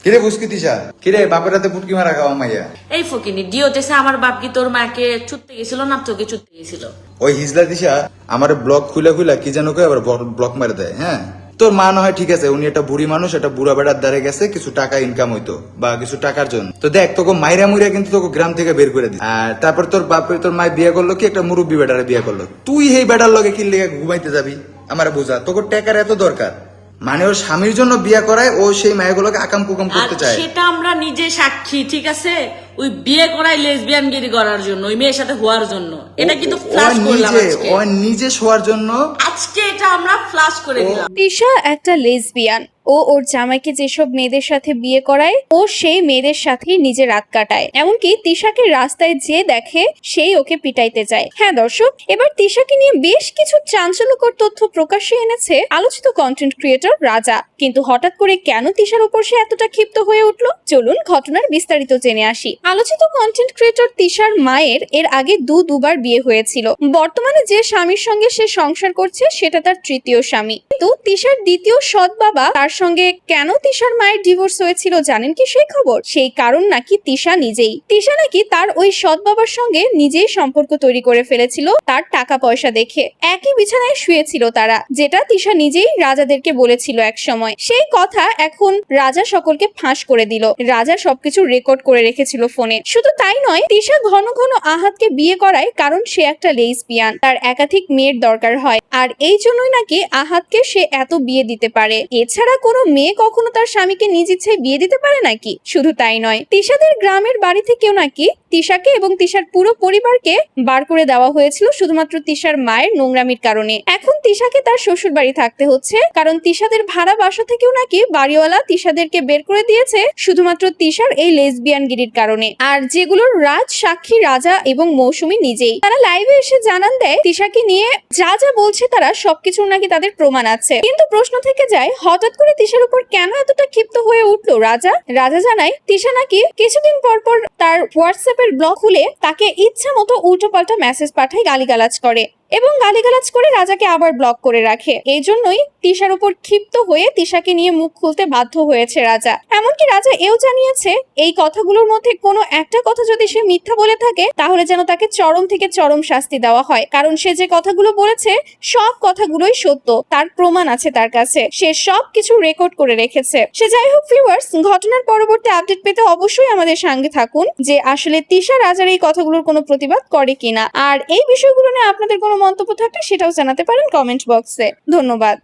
কিরে বুঝকি তিশা, কিরে বাপের হাতে পুটকি মারা খাওয়া মাইয়া? এই ফকিনি ডিওতেছে আমার বাপ কি তোর মাকে চুটতে গেছিল না তোকে চুটতে গেছিল? ওই হিজলা দিশা আমার ব্লক খুলা খুলা কি যেন কই আবার ব্লক মারে দেয়। হ্যাঁ, তোর মা না হয় ঠিক আছে, উনি একটা বুড়ি মানুষ, একটা বুড়া বেড়ার দ্বারে গেছে কিছু টাকা ইনকাম হইতো বা কিছু টাকার জন্য। তো দেখ তোকে মাইরা মুইরা কিন্তু তোকে গ্রাম থেকে বের করে দিই। আর তারপর তোর বাপে তোর মায় বিয়ে করলো কি একটা মুরব্বী বেটারে বিয়ে করলো। তুই এই বেটার লগে কি লেগে ঘুমাইতে যাবি? আমার বোঝা তোকে টাকার এত দরকার, মানে ওর স্বামীর জন্য বিয়ে করায় ও সেই মায়াগুলোকে আকাম কুকাম আর করতে চায়। সেটা আমরা নিজে সাক্ষী, ঠিক আছে? ওই বিয়ে করাই লেসবিয়ানগিরি করার জন্য, ওই মেয়ের সাথে হওয়ার জন্য। এটা কিন্তু ফ্লাশ করলাম আজকে। ও নিজে শোয়ার জন্য আজকে এটা আমরা ফ্লাশ করে দিলাম। তিশা একটা লেসবিয়ান। ও ওর জামাইকে যেসব মেয়েদের সাথে বিয়ে করায় ও সেই মেয়েদের সাথেই নিজে রাত কাটায়। এমনকি তিশাকে রাস্তায় যে দেখে সেই ওকে পিটাইতে যায়। হ্যাঁ দর্শক, এবার তিশাকে নিয়ে বেশ কিছু চাঞ্চল্যকর তথ্য প্রকাশ্যে এনেছে আলোচিত কন্টেন্ট ক্রিয়েটর রাজা। কিন্তু হঠাৎ করে কেন তিশার উপর সে এতটা ক্ষিপ্ত হয়ে উঠলো, চলুন ঘটনার বিস্তারিত জেনে আসি। আলোচিত কন্টেন্ট ক্রিয়েটর তিশার মায়ের এর আগে দুবার বিয়ে হয়েছিল। বর্তমানে যে স্বামীর সঙ্গে সে সংসার করছে সেটা তার তৃতীয় স্বামী। কিন্তু তিশার দ্বিতীয় সৎ বাবা তার সঙ্গে কেন তিশার মায়ের ডিভোর্স হয়েছিল জানেন কি সেই খবর? সেই কারণ নাকি তিশা নিজেই। তিশা নাকি তার ওই সৎ বাবার সঙ্গে নিজেই সম্পর্ক তৈরি করে ফেলেছিল তার টাকা পয়সা দেখে। একই বিছানায় শুয়েছিল তারা, যেটা তিশা নিজেই রাজাদেরকে বলেছিল এক সময়। সেই কথা এখন রাজা সকলকে ফাঁস করে দিল। রাজা সবকিছু রেকর্ড করে রেখেছিল ফোনে। শুধু তাই নয়, তিশা ঘন ঘন আহাতকে বিয়ে করায় কারণ সে একটা লেসবিয়ান, তার একাধিক মেয়ের দরকার হয়। আর এই জন্যই নাকি আহাতকে সে এত বিয়ে দিতে পারে। এছাড়া কোনো মেয়ে কখনো তার স্বামীকে নিজ ইচ্ছায় বিয়ে দিতে পারে নাকি? শুধু তাই নয়, তিশাদের গ্রামের বাড়ি থেকেও নাকি তিশাকে এবং তিশার পুরো পরিবারকে বার করে দেওয়া হয়েছিল শুধুমাত্র তিশার মায়ের নোংরামির কারণে। এখন তিশাকে তার শ্বশুর বাড়ি থাকতে হচ্ছে কারণ তিশাদের ভাড়া বাসা থেকেও নাকি বাড়িওয়ালা তিশাদেরকে বের করে দিয়েছে শুধুমাত্র তিশার এই লেসবিয়ান গিরির কারণে। আর যেগুলোর রাজ সাক্ষী রাজা এবং মৌসুমী নিজেই। তারা লাইভে এসে জানান দেয় তিশাকে নিয়ে যা যা বলছে তারা সবকিছুর নাকি তাদের প্রমাণ আছে। কিন্তু প্রশ্ন থেকে যায়, হঠাৎ করে তিশার উপর কেন এতটা ক্ষিপ্ত হয়ে উঠলো রাজা? রাজা জানায় তিশা নাকি কিছুদিন পর পর তার হোয়াটসঅ্যাপের ব্লক খুলে তাকে ইচ্ছা মতো উল্টো পাল্টা মেসেজ পাঠায়, গালিগালাজ করে এবং গালিগালাজ করে রাজাকে আবার ব্লক করে রাখে। এই জন্যই তিশার উপর ক্ষিপ্ত হয়ে তিশাকে নিয়ে মুখ খুলতে বাধ্য হয়েছে রাজা। এমনকি রাজা এও জানিয়েছে এই কথাগুলোর মধ্যে কোনো একটা কথা যদি সে মিথ্যা বলে থাকে তাহলে যেন তাকে চরম থেকে চরম শাস্তি দেওয়া হয়, কারণ সে যে কথাগুলো বলেছে সব কথাগুলোই সত্য, তার প্রমাণ আছে তার কাছে, সে সব কিছু রেকর্ড করে রেখেছে। সে যাই হোক ভিউয়ার্স, ঘটনার পরবর্তী আপডেট পেতে অবশ্যই আমাদের সঙ্গে থাকুন যে আসলে তিশা রাজার এই কথাগুলোর কোনো প্রতিবাদ করে কিনা। আর এই বিষয়গুলো নিয়ে আপনাদের কোনো মন্তব্য থাকলে সেটাও জানাতে পারেন কমেন্ট বক্সে। ধন্যবাদ।